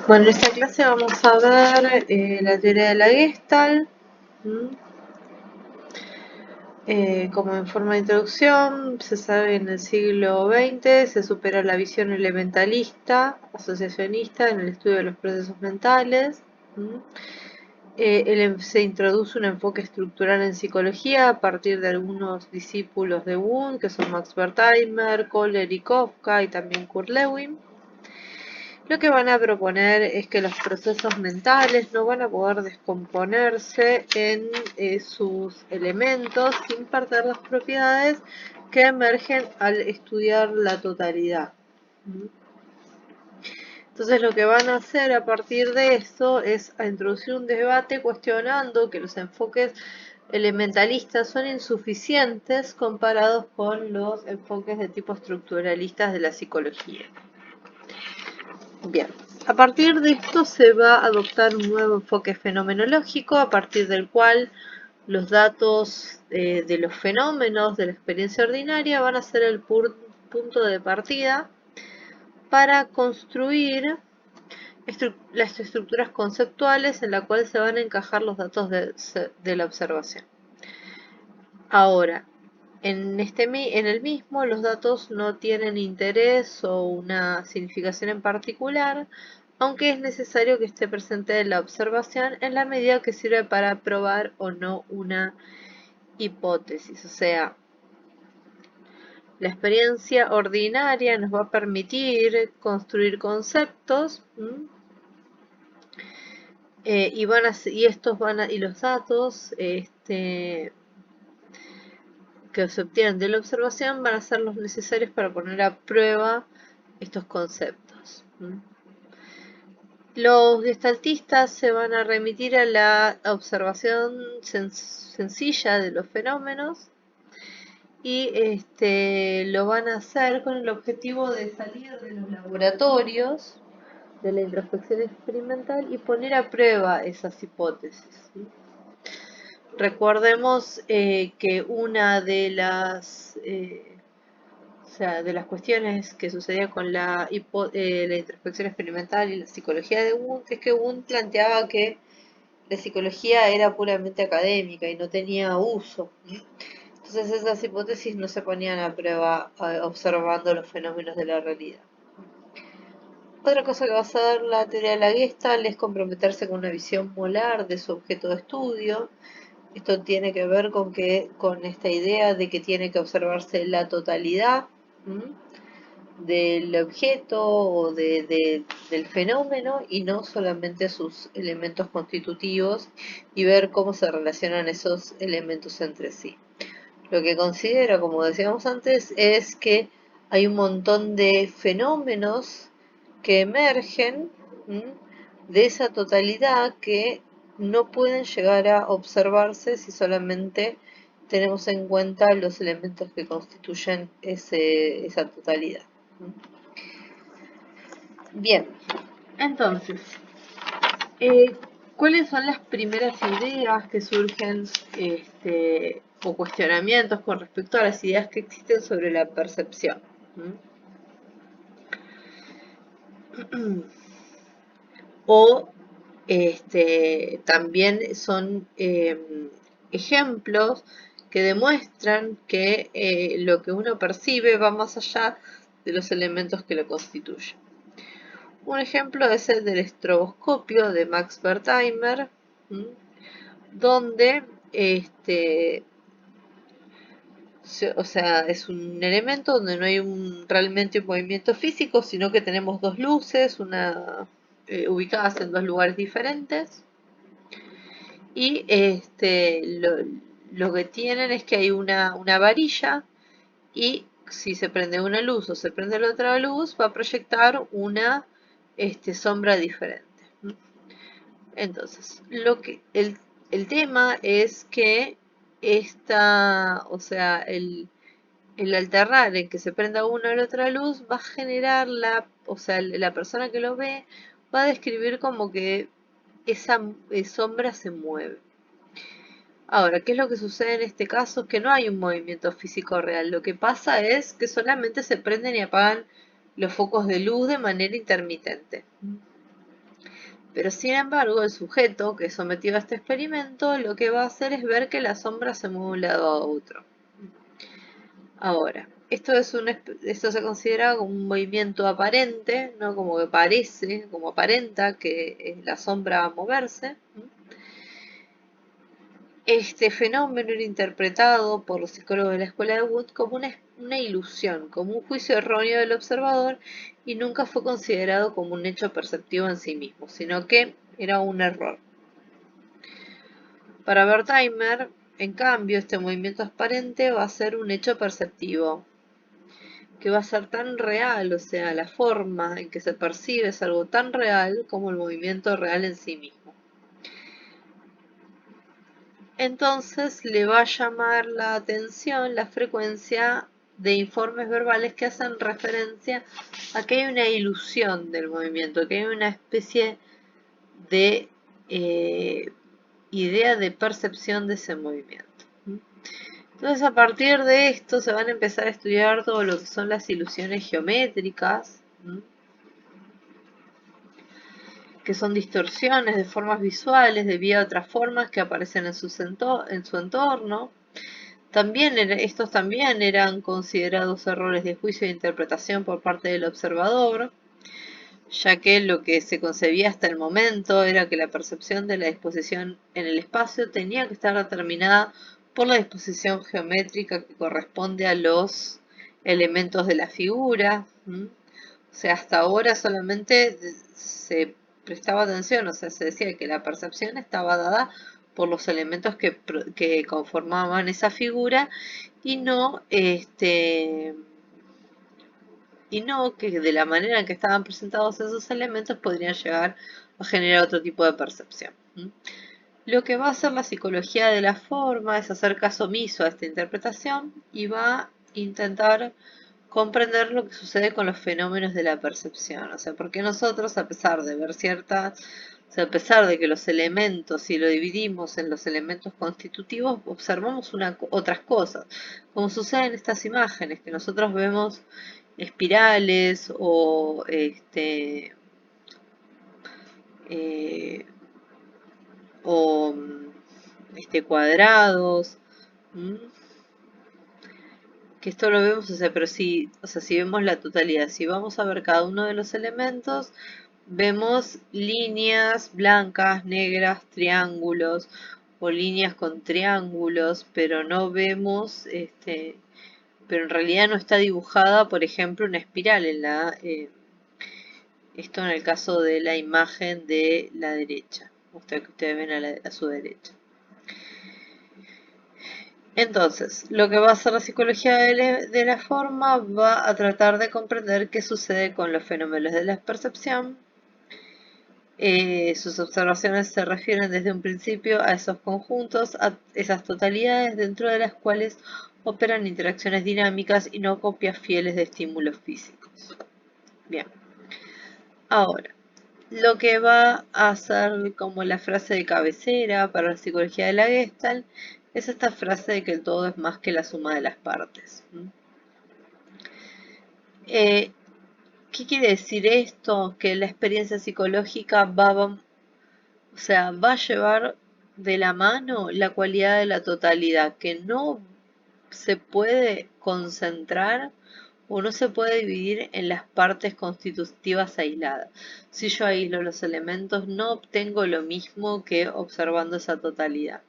Bueno, en esta clase vamos a ver la teoría de la Gestalt. Como en forma de introducción, se sabe que en el siglo XX se supera la visión elementalista, asociacionista en el estudio de los procesos mentales. Se introduce un enfoque estructural en psicología a partir de algunos discípulos de Wundt, que son Max Wertheimer, Kohler y Kafka, y también Kurt Lewin. Lo que van a proponer es que los procesos mentales no van a poder descomponerse en sus elementos sin perder las propiedades que emergen al estudiar la totalidad. Entonces lo que van a hacer a partir de eso es introducir un debate cuestionando que los enfoques elementalistas son insuficientes comparados con los enfoques de tipo estructuralistas de la psicología. Bien, a partir de esto se va a adoptar un nuevo enfoque fenomenológico a partir del cual los datos de los fenómenos de la experiencia ordinaria van a ser el punto de partida para construir las estructuras conceptuales en la cual se van a encajar los datos de la observación. Ahora, en el mismo, los datos no tienen interés o una significación en particular, aunque es necesario que esté presente en la observación en la medida que sirve para probar o no una hipótesis. O sea, la experiencia ordinaria nos va a permitir construir conceptos y los datos que se obtienen de la observación van a ser los necesarios para poner a prueba estos conceptos. Los gestaltistas se van a remitir a la observación sencilla de los fenómenos y lo van a hacer con el objetivo de salir de los laboratorios de la introspección experimental y poner a prueba esas hipótesis. Recordemos que una de las cuestiones que sucedía con la introspección experimental y la psicología de Wundt es que Wundt planteaba que la psicología era puramente académica y no tenía uso. Entonces esas hipótesis no se ponían a prueba observando los fenómenos de la realidad. Otra cosa que va a hacer la teoría de la Gestalt es comprometerse con una visión molar de su objeto de estudio. Esto tiene que ver con esta idea de que tiene que observarse la totalidad del objeto o del fenómeno y no solamente sus elementos constitutivos y ver cómo se relacionan esos elementos entre sí. Lo que considera, como decíamos antes, es que hay un montón de fenómenos que emergen de esa totalidad que no pueden llegar a observarse si solamente tenemos en cuenta los elementos que constituyen esa totalidad. Bien, entonces, ¿cuáles son las primeras ideas que surgen o cuestionamientos con respecto a las ideas que existen sobre la percepción? O también son ejemplos que demuestran que lo que uno percibe va más allá de los elementos que lo constituyen. Un ejemplo es el del estroboscopio de Max Wertheimer, donde es un elemento donde no hay realmente un movimiento físico, sino que tenemos dos luces, ubicadas en dos lugares diferentes. Y lo que tienen es que hay una varilla y si se prende una luz o se prende la otra luz, va a proyectar una sombra diferente. Entonces, el tema es que el alternar en que se prenda una o la otra luz va a generar la persona que lo ve va a describir como que esa sombra se mueve. Ahora, ¿qué es lo que sucede en este caso? Que no hay un movimiento físico real. Lo que pasa es que solamente se prenden y apagan los focos de luz de manera intermitente. Pero sin embargo, el sujeto que es sometido a este experimento lo que va a hacer es ver que la sombra se mueve de un lado a otro. Ahora, esto se considera como un movimiento aparente, ¿no? Como que parece, como aparenta que la sombra va a moverse. Este fenómeno era interpretado por los psicólogos de la escuela de Wood como una ilusión, como un juicio erróneo del observador, y nunca fue considerado como un hecho perceptivo en sí mismo, sino que era un error. Para Wertheimer, en cambio, este movimiento aparente va a ser un hecho perceptivo, que va a ser tan real, o sea, la forma en que se percibe es algo tan real como el movimiento real en sí mismo. Entonces le va a llamar la atención la frecuencia de informes verbales que hacen referencia a que hay una ilusión del movimiento, que hay una especie de idea de percepción de ese movimiento. Entonces, a partir de esto se van a empezar a estudiar todo lo que son las ilusiones geométricas, que son distorsiones de formas visuales debido a otras formas que aparecen en su entorno. Estos también eran considerados errores de juicio e interpretación por parte del observador, ya que lo que se concebía hasta el momento era que la percepción de la disposición en el espacio tenía que estar determinada por la disposición geométrica que corresponde a los elementos de la figura. O sea, hasta ahora solamente se prestaba atención, o sea, se decía que la percepción estaba dada por los elementos que conformaban esa figura y no que de la manera en que estaban presentados esos elementos podrían llegar a generar otro tipo de percepción. Lo que va a hacer la psicología de la forma es hacer caso omiso a esta interpretación y va a intentar comprender lo que sucede con los fenómenos de la percepción. O sea, porque nosotros, a pesar de ver a pesar de que los elementos, si lo dividimos en los elementos constitutivos, observamos otras cosas, como sucede en estas imágenes, que nosotros vemos espirales o o cuadrados, que esto lo vemos, o sea, pero si vemos la totalidad, si vamos a ver cada uno de los elementos, vemos líneas blancas, negras, triángulos o líneas con triángulos, pero no vemos, pero en realidad no está dibujada, por ejemplo, una espiral esto en el caso de la imagen de la derecha, que ustedes ven a su derecha. Entonces, lo que va a hacer la psicología de la forma va a tratar de comprender qué sucede con los fenómenos de la percepción. Sus observaciones se refieren desde un principio a esos conjuntos, a esas totalidades dentro de las cuales operan interacciones dinámicas y no copias fieles de estímulos físicos. Bien. Ahora, lo que va a ser como la frase de cabecera para la psicología de la Gestalt es esta frase de que el todo es más que la suma de las partes. ¿Qué quiere decir esto? Que la experiencia psicológica va a llevar de la mano la cualidad de la totalidad, que no se puede concentrar o no se puede dividir en las partes constitutivas aisladas. Si yo aíslo los elementos, no obtengo lo mismo que observando esa totalidad.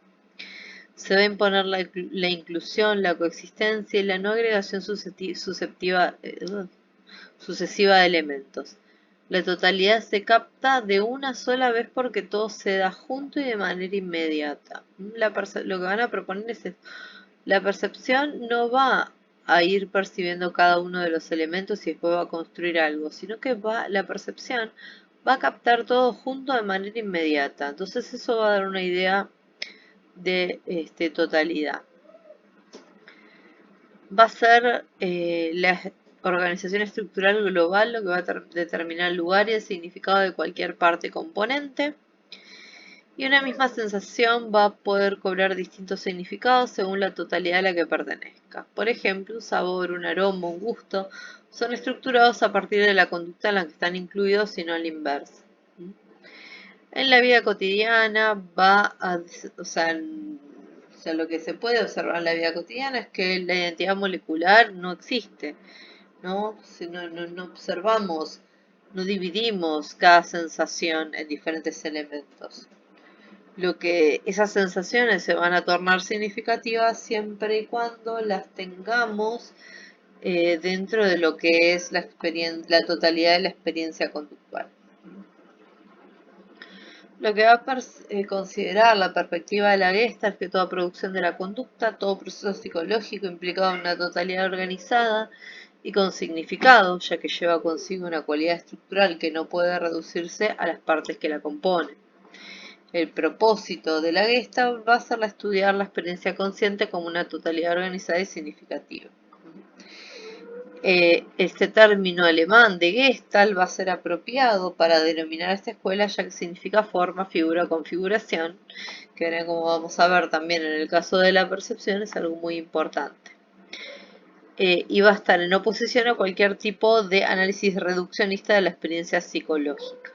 Se va a imponer la inclusión, la coexistencia y la no agregación sucesiva de elementos. La totalidad se capta de una sola vez porque todo se da junto y de manera inmediata. Lo que van a proponer es esto. La percepción no va a ir percibiendo cada uno de los elementos y después va a construir algo, sino que la percepción va a captar todo junto de manera inmediata. Entonces eso va a dar una idea de totalidad. Va a ser la organización estructural global lo que va a determinar el lugar y el significado de cualquier parte componente. Y una misma sensación va a poder cobrar distintos significados según la totalidad a la que pertenezca. Por ejemplo, un sabor, un aroma, un gusto son estructurados a partir de la conducta en la que están incluidos y no a la inversa. En la vida cotidiana o sea, lo que se puede observar en la vida cotidiana es que la identidad molecular no existe, ¿no? Si no observamos, no dividimos cada sensación en diferentes elementos. Lo que esas sensaciones se van a tornar significativas siempre y cuando las tengamos dentro de lo que es la totalidad de la experiencia conductual. Lo que va a considerar la perspectiva de la Gestalt es que toda producción de la conducta, todo proceso psicológico implicado en una totalidad organizada y con significado, ya que lleva consigo una cualidad estructural que no puede reducirse a las partes que la componen. El propósito de la Gestalt va a ser estudiar la experiencia consciente como una totalidad organizada y significativa. Este término alemán de Gestalt va a ser apropiado para denominar a esta escuela, ya que significa forma, figura o configuración, que ahora, como vamos a ver también en el caso de la percepción, es algo muy importante. Y va a estar en oposición a cualquier tipo de análisis reduccionista de la experiencia psicológica.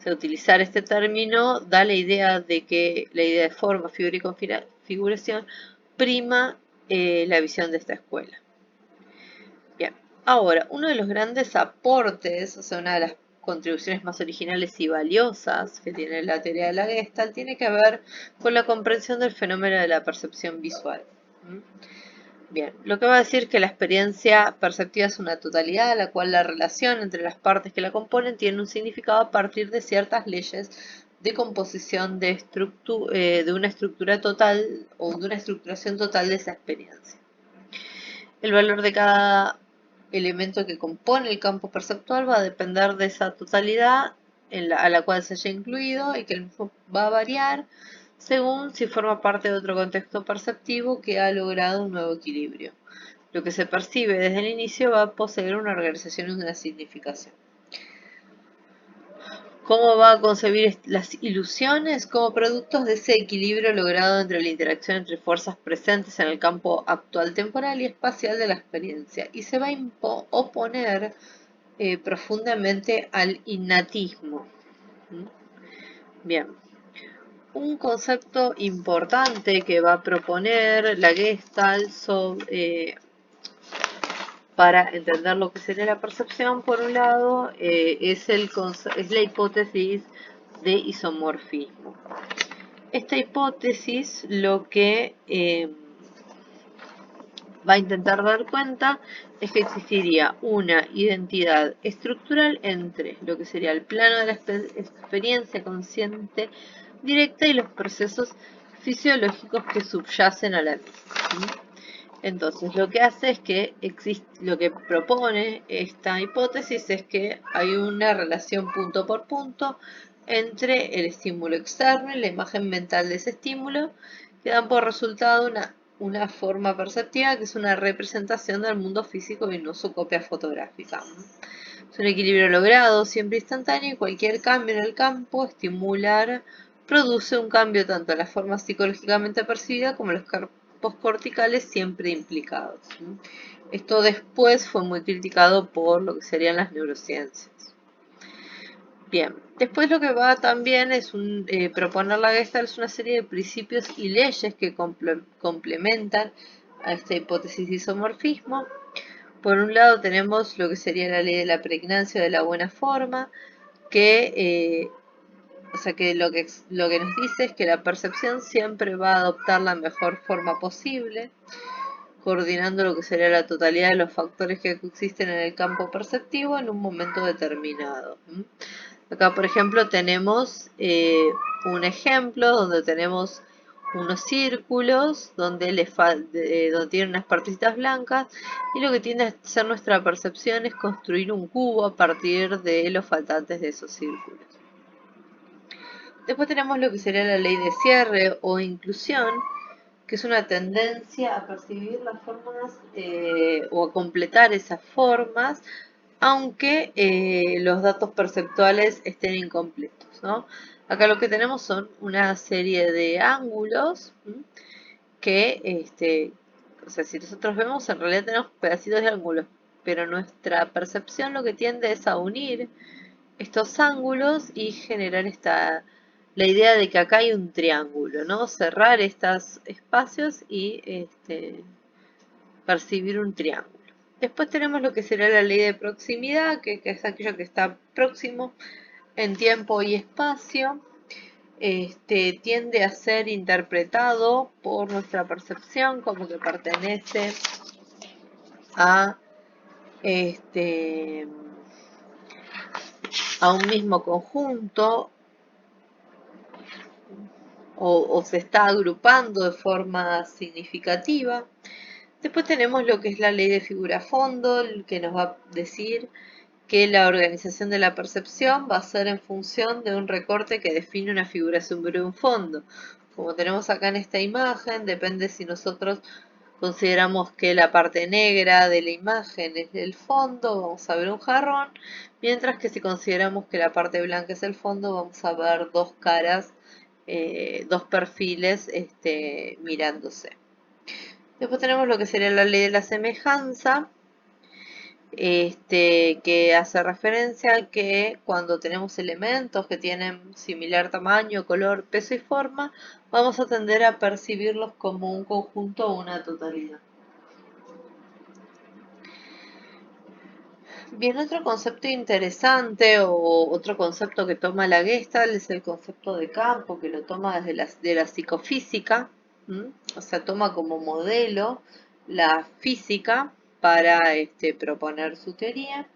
Utilizar este término da la idea de que la idea de forma, figura y configuración prima la visión de esta escuela. Bien, ahora, uno de los grandes aportes, o sea, una de las contribuciones más originales y valiosas que tiene la teoría de la Gestalt tiene que ver con la comprensión del fenómeno de la percepción visual. Bien, lo que va a decir que la experiencia perceptiva es una totalidad, a la cual la relación entre las partes que la componen tiene un significado a partir de ciertas leyes de composición de una estructura total o de una estructuración total de esa experiencia. El valor de cada elemento que compone el campo perceptual va a depender de esa totalidad a la cual se haya incluido y que el mismo va a variar según si forma parte de otro contexto perceptivo que ha logrado un nuevo equilibrio. Lo que se percibe desde el inicio va a poseer una organización y una significación. ¿Cómo va a concebir las ilusiones? Como productos de ese equilibrio logrado entre la interacción entre fuerzas presentes en el campo actual temporal y espacial de la experiencia, y se va a oponer profundamente al innatismo. Bien. Un concepto importante que va a proponer la Gestalt para entender lo que sería la percepción, por un lado, es la hipótesis de isomorfismo. Esta hipótesis lo que va a intentar dar cuenta es que existiría una identidad estructural entre lo que sería el plano de la experiencia consciente directa y los procesos fisiológicos que subyacen a la misma. Entonces, lo que hace es que lo que propone esta hipótesis es que hay una relación punto por punto entre el estímulo externo y la imagen mental de ese estímulo, que dan por resultado una forma perceptiva que es una representación del mundo físico y no su copia fotográfica. Es un equilibrio logrado, siempre instantáneo, y cualquier cambio en el campo estimular produce un cambio tanto en la forma psicológicamente percibida como en los campos corticales siempre implicados. Esto después fue muy criticado por lo que serían las neurociencias. Bien, después lo que va también es proponer la Gestalt es una serie de principios y leyes que complementan a esta hipótesis de isomorfismo. Por un lado tenemos lo que sería la ley de la pregnancia de la buena forma, que lo que nos dice es que la percepción siempre va a adoptar la mejor forma posible, coordinando lo que sería la totalidad de los factores que existen en el campo perceptivo en un momento determinado. Acá, por ejemplo, tenemos un ejemplo donde tenemos unos círculos donde tienen unas partecitas blancas, y lo que tiende a ser nuestra percepción es construir un cubo a partir de los faltantes de esos círculos. Después tenemos lo que sería la ley de cierre o inclusión, que es una tendencia a percibir las formas o a completar esas formas, aunque los datos perceptuales estén incompletos, ¿no? Acá lo que tenemos son una serie de ángulos que, o sea, si nosotros vemos, en realidad tenemos pedacitos de ángulos, pero nuestra percepción lo que tiende es a unir estos ángulos y generar la idea de que acá hay un triángulo, ¿no? Cerrar estos espacios y percibir un triángulo. Después tenemos lo que será la ley de proximidad, que es aquello que está próximo en tiempo y espacio. Tiende a ser interpretado por nuestra percepción como que pertenece a, a un mismo conjunto o se está agrupando de forma significativa. Después tenemos lo que es la ley de figura-fondo, que nos va a decir que la organización de la percepción va a ser en función de un recorte que define una figura sobre un fondo. Como tenemos acá en esta imagen, depende si nosotros consideramos que la parte negra de la imagen es el fondo, vamos a ver un jarrón, mientras que si consideramos que la parte blanca es el fondo, vamos a ver dos caras, dos perfiles mirándose. Después tenemos lo que sería la ley de la semejanza, que hace referencia a que cuando tenemos elementos que tienen similar tamaño, color, peso y forma, vamos a tender a percibirlos como un conjunto o una totalidad. Bien, otro concepto interesante o otro concepto que toma la Gestalt es el concepto de campo, que lo toma desde de la psicofísica, o sea, toma como modelo la física para proponer su teoría.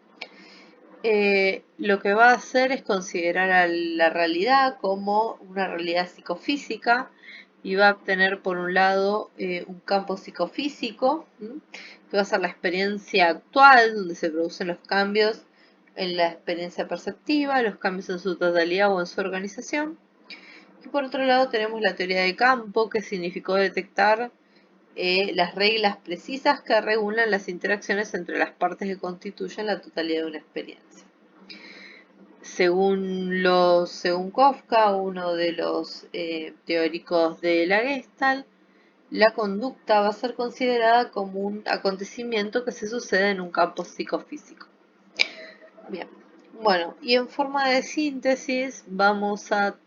Lo que va a hacer es considerar a la realidad como una realidad psicofísica y va a obtener por un lado un campo psicofísico, que va a ser la experiencia actual, donde se producen los cambios en la experiencia perceptiva, los cambios en su totalidad o en su organización. Y por otro lado tenemos la teoría de campo, que significó detectar las reglas precisas que regulan las interacciones entre las partes que constituyen la totalidad de una experiencia. Según Kafka, uno de los teóricos de la Gestalt, la conducta va a ser considerada como un acontecimiento que se sucede en un campo psicofísico. Bien, bueno, y en forma de síntesis vamos a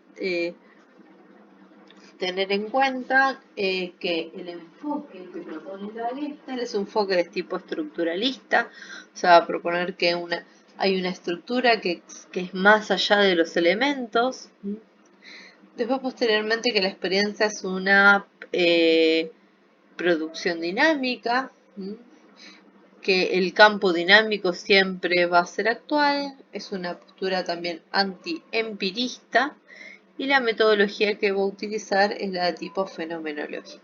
tener en cuenta que el enfoque que propone la Gestalt es un enfoque de tipo estructuralista, o sea, va a proponer que hay una estructura que es más allá de los elementos. Después, posteriormente, que la experiencia es una producción dinámica, que el campo dinámico siempre va a ser actual, es una postura también anti-empirista, y la metodología que va a utilizar es la de tipo fenomenológico.